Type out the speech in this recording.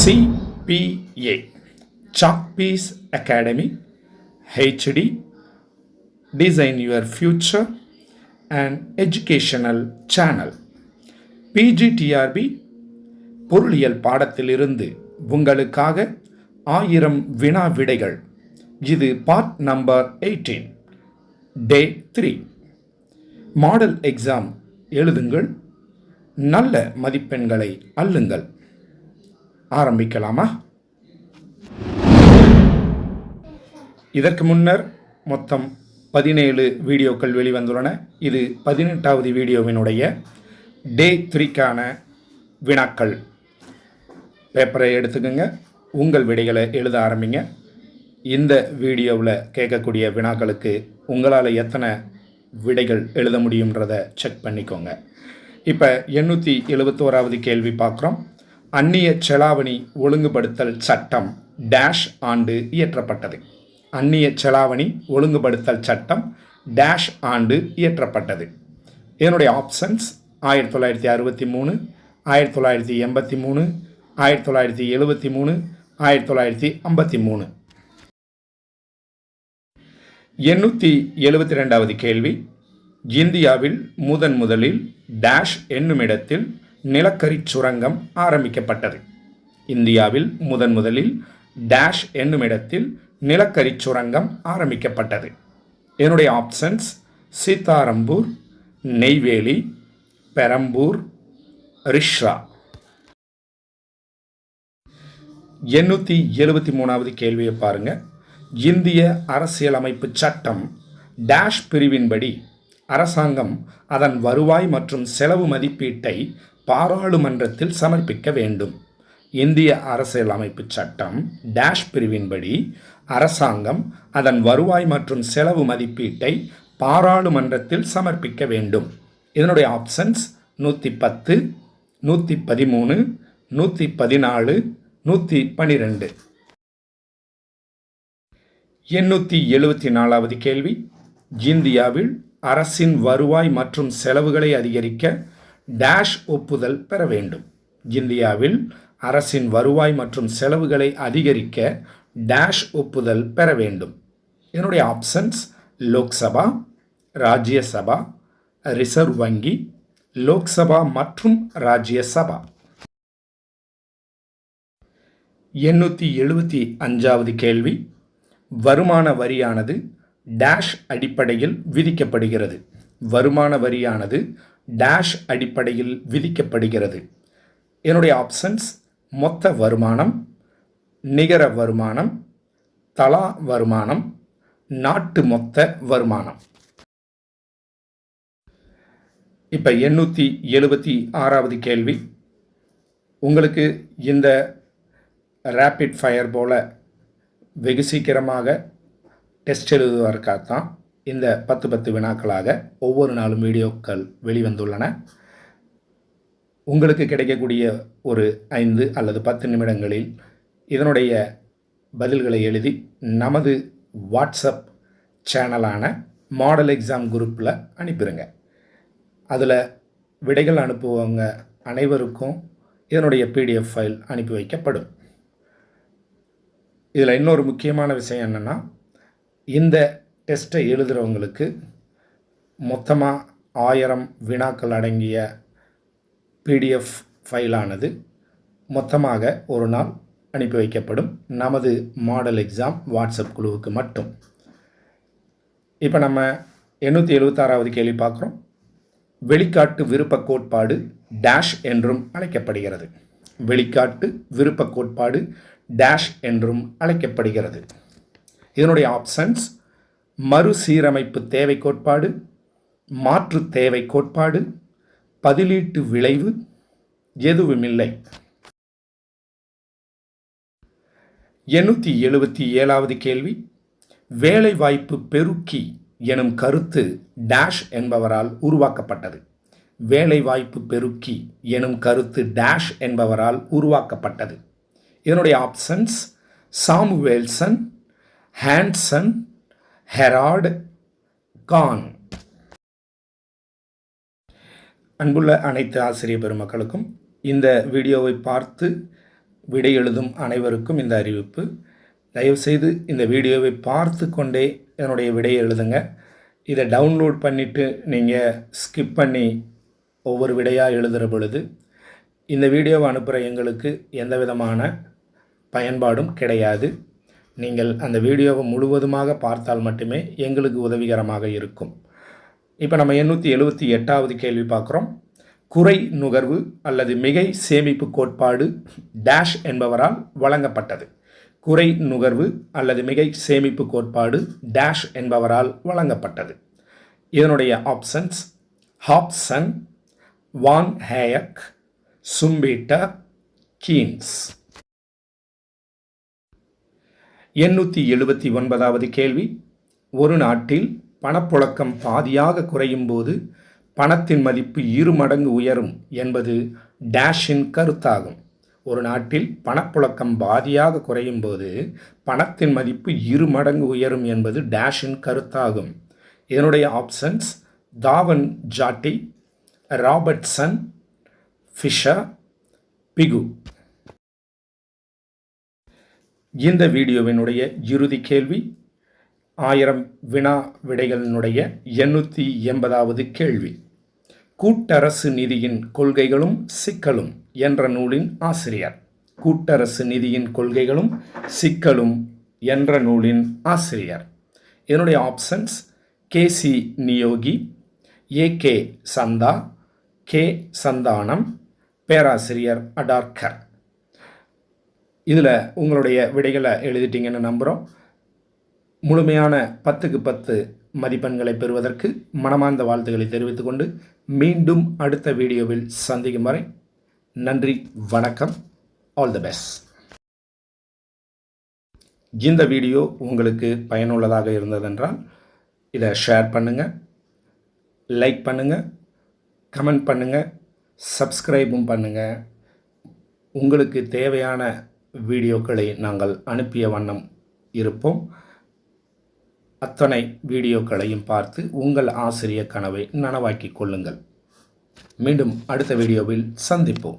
CPA Chalkpiece Academy HD Design Your Future and Educational Channel. PGTRB பொருளியல் பாடத்திலிருந்து உங்களுக்காக 1000 வினா விடைகள். இது பார்ட் நம்பர் 18 டே 3. மாடல் எக்ஸாம் எழுதுங்கள், நல்ல மதிப்பெண்களை அள்ளுங்கள். ஆரம்பிக்கலாமா? இதற்கு முன்னர் மொத்தம் 17 வீடியோக்கள் வெளிவந்துள்ளன. இது 18வது வீடியோவினுடைய டே 3க்கான வினாக்கள். பேப்பரை எடுத்துக்கோங்க, உங்கள் விடைகளை எழுத ஆரம்பிங்க. இந்த வீடியோவில் கேட்கக்கூடிய வினாக்களுக்கு உங்களால் எத்தனை விடைகள் எழுத முடியுன்றதை செக் பண்ணிக்கோங்க. இப்போ 871வது கேள்வி பார்க்குறோம். அந்நிய செலாவணி ஒழுங்குபடுத்தல் சட்டம் டேஷ் ஆண்டு இயற்றப்பட்டது. அந்நிய செலாவணி ஒழுங்குபடுத்தல் சட்டம் டேஷ் ஆண்டு இயற்றப்பட்டது. இதனுடைய ஆப்ஷன்ஸ் 1963, 1983, 1973, 1953. 872வது கேள்வி. இந்தியாவில் முதலில் டேஷ் என்னுமிடத்தில் நிலக்கரி சுரங்கம் ஆரம்பிக்கப்பட்டது. இந்தியாவில் முதலில் டேஷ் என்னுமிடத்தில் நிலக்கரி சுரங்கம் ஆரம்பிக்கப்பட்டது. என்னுடைய ஆப்ஷன்ஸ் சீதாரம்பூர், நெய்வேலி, பெரம்பூர், ரிஷ்ரா. 873வது கேள்வியை பாருங்க. இந்திய அரசியலமைப்பு சட்டம் டேஷ் பிரிவின்படி அரசாங்கம் அதன் வருவாய் மற்றும் செலவு மதிப்பீட்டை பாராளுமன்றத்தில் சமர்ப்பிக்க வேண்டும். இந்திய அரசியலமைப்பு சட்டம் டேஷ் பிரிவின்படி அரசாங்கம் அதன் வருவாய் மற்றும் செலவு மதிப்பீட்டை பாராளுமன்றத்தில் சமர்ப்பிக்க வேண்டும். இதனுடைய ஆப்ஷன்ஸ் 110, 113, 114, 112. 874வது கேள்வி. இந்தியாவில் அரசின் வருவாய் மற்றும் செலவுகளை அதிகரிக்க டேஷ் ஒப்புதல் பெற வேண்டும். இந்தியாவில் அரசின் வருவாய் மற்றும் செலவுகளை அதிகரிக்க டேஷ் ஒப்புதல் பெற வேண்டும். இதனுடைய ஆப்ஷன்ஸ் லோக்சபா, ராஜ்யசபா, ரிசர்வ் வங்கி, லோக்சபா மற்றும் ராஜ்யசபா. 875வது கேள்வி. வருமான வரியானது டேஷ் அடிப்படையில் விதிக்கப்படுகிறது. வருமான வரியானது டேஷ் அடிப்படையில் விதிக்கப்படுகிறது. என்னுடைய ஆப்ஷன்ஸ் மொத்த வருமானம், நிகர வருமானம், தலா வருமானம், நாட்டு மொத்த வருமானம். இப்போ 876வது கேள்வி. உங்களுக்கு இந்த ரேபிட் ஃபயர் போல் வெகு சீக்கிரமாக டெஸ்ட் எழுதுவதற்காகத்தான் இந்த 10 வினாக்களாக ஒவ்வொரு நாளும் வீடியோக்கள் வெளிவந்துள்ளன. உங்களுக்கு கிடைக்கக்கூடிய ஒரு 5 அல்லது 10 நிமிடங்களில் இதனுடைய பதில்களை எழுதி நமது வாட்ஸ்அப் சேனலான மாடல் எக்ஸாம் குரூப்பில் அனுப்பிடுங்க. அதில் விடைகள் அனுப்புவவங்க அனைவருக்கும் இதனுடைய PDF ஃபைல் அனுப்பி வைக்கப்படும். இதில் இன்னொரு முக்கியமான விஷயம் என்னென்னா, இந்த டெஸ்ட்டை எழுதுகிறவங்களுக்கு மொத்தமாக 1000 வினாக்கள் அடங்கிய PDF ஃபைலானது மொத்தமாக ஒரு நாள் அனுப்பி வைக்கப்படும் நமது மாடல் எக்ஸாம் வாட்ஸ்அப் குழுவுக்கு மட்டும். இப்போ நம்ம 876வது கேள்வி பார்க்குறோம். வெளிக்காட்டு விருப்ப கோட்பாடு டேஷ் என்றும் அழைக்கப்படுகிறது. வெளிக்காட்டு விருப்ப கோட்பாடு டேஷ் என்றும் அழைக்கப்படுகிறது. இதனுடைய ஆப்ஷன்ஸ் மறுசீரமைப்பு தேவை கோட்பாடு, மாற்று தேவை கோட்பாடு, பதிலீட்டு விளைவு, எதுவுமில்லை. 877வது கேள்வி. வேலைவாய்ப்பு பெருக்கி எனும் கருத்து டேஷ் என்பவரால் உருவாக்கப்பட்டது. வேலைவாய்ப்பு பெருக்கி எனும் கருத்து டேஷ் என்பவரால் உருவாக்கப்பட்டது. இதனுடைய options Samuelson, Hanson, Herald, Khan. அன்புள்ள அனைத்து ஆசிரியர் பெருமக்களுக்கும் இந்த வீடியோவை பார்த்து விடை எழுதும் அனைவருக்கும் இந்த அறிவிப்பு. தயவுசெய்து இந்த வீடியோவை பார்த்து கொண்டே என்னுடைய விடையை எழுதுங்க. இதை டவுன்லோட் பண்ணிவிட்டு நீங்கள் ஸ்கிப் பண்ணி ஒவ்வொரு விடையாக எழுதுகிற பொழுது இந்த வீடியோவை அனுப்புகிற எங்களுக்கு எந்த விதமான பயன்பாடும் கிடையாது. நீங்கள் அந்த வீடியோவை முழுவதுமாக பார்த்தால் மட்டுமே எங்களுக்கு உதவிகரமாக இருக்கும். இப்போ நம்ம 878வது கேள்வி பார்க்குறோம். குறை நுகர்வு அல்லது மிகை சேமிப்பு கோட்பாடு டேஷ் என்பவரால் வழங்கப்பட்டது. குறை நுகர்வு அல்லது மிகை சேமிப்பு கோட்பாடு டேஷ் என்பவரால் வழங்கப்பட்டது. இதனுடைய ஆப்ஷன்ஸ் ஹாப்சன், வான் ஹேயக், சும்பீட்டர், கீன்ஸ். 879வது கேள்வி. ஒரு நாட்டில் பணப்புழக்கம் பாதியாக குறையும் போது பணத்தின் மதிப்பு 2 மடங்கு உயரும் என்பது டேஷின் கருத்தாகும். ஒரு நாட்டில் பணப்புழக்கம் பாதியாக குறையும் போது பணத்தின் மதிப்பு 2 மடங்கு உயரும் என்பது டேஷின் கருத்தாகும். இதனுடைய ஆப்ஷன்ஸ் தாவன் ஜாட்டி, ராபர்ட்சன், ஃபிஷர், பிகு. இந்த வீடியோவினுடைய இறுதி கேள்வி 1000 வினா விடைகளினுடைய 880வது கேள்வி. கூட்டரசு நிதியின் கொள்கைகளும் சிக்கலும் என்ற நூலின் ஆசிரியர். கூட்டரசு நிதியின் கொள்கைகளும் சிக்கலும் என்ற நூலின் ஆசிரியர். இதனுடைய ஆப்ஷன்ஸ் கேசி நியோகி, ஏகே சந்தா, கே சந்தானம், பேராசிரியர் அடார்கர். இதில் உங்களுடைய விடைகளை எழுதிட்டீங்கன்னு நம்புகிறோம். முழுமையான 10க்கு 10 மதிப்பெண்களை பெறுவதற்கு மனமார்ந்த வாழ்த்துக்களை தெரிவித்துக்கொண்டு மீண்டும் அடுத்த வீடியோவில் சந்திக்கும் வரை நன்றி, வணக்கம், ஆல் தி பெஸ்ட். இந்த வீடியோ உங்களுக்கு பயனுள்ளதாக இருந்ததென்றால் இதை ஷேர் பண்ணுங்கள், லைக் பண்ணுங்கள், கமெண்ட் பண்ணுங்கள், சப்ஸ்கிரைபும் பண்ணுங்கள். உங்களுக்கு தேவையான வீடியோக்களை நாங்கள் அனுப்பிய வண்ணம் இருப்போம். அத்தனை வீடியோக்களையும் பார்த்து உங்கள் ஆசிரிய கனவை நனவாக்கிக் கொள்ளுங்கள். மீண்டும் அடுத்த வீடியோவில் சந்திப்போம்.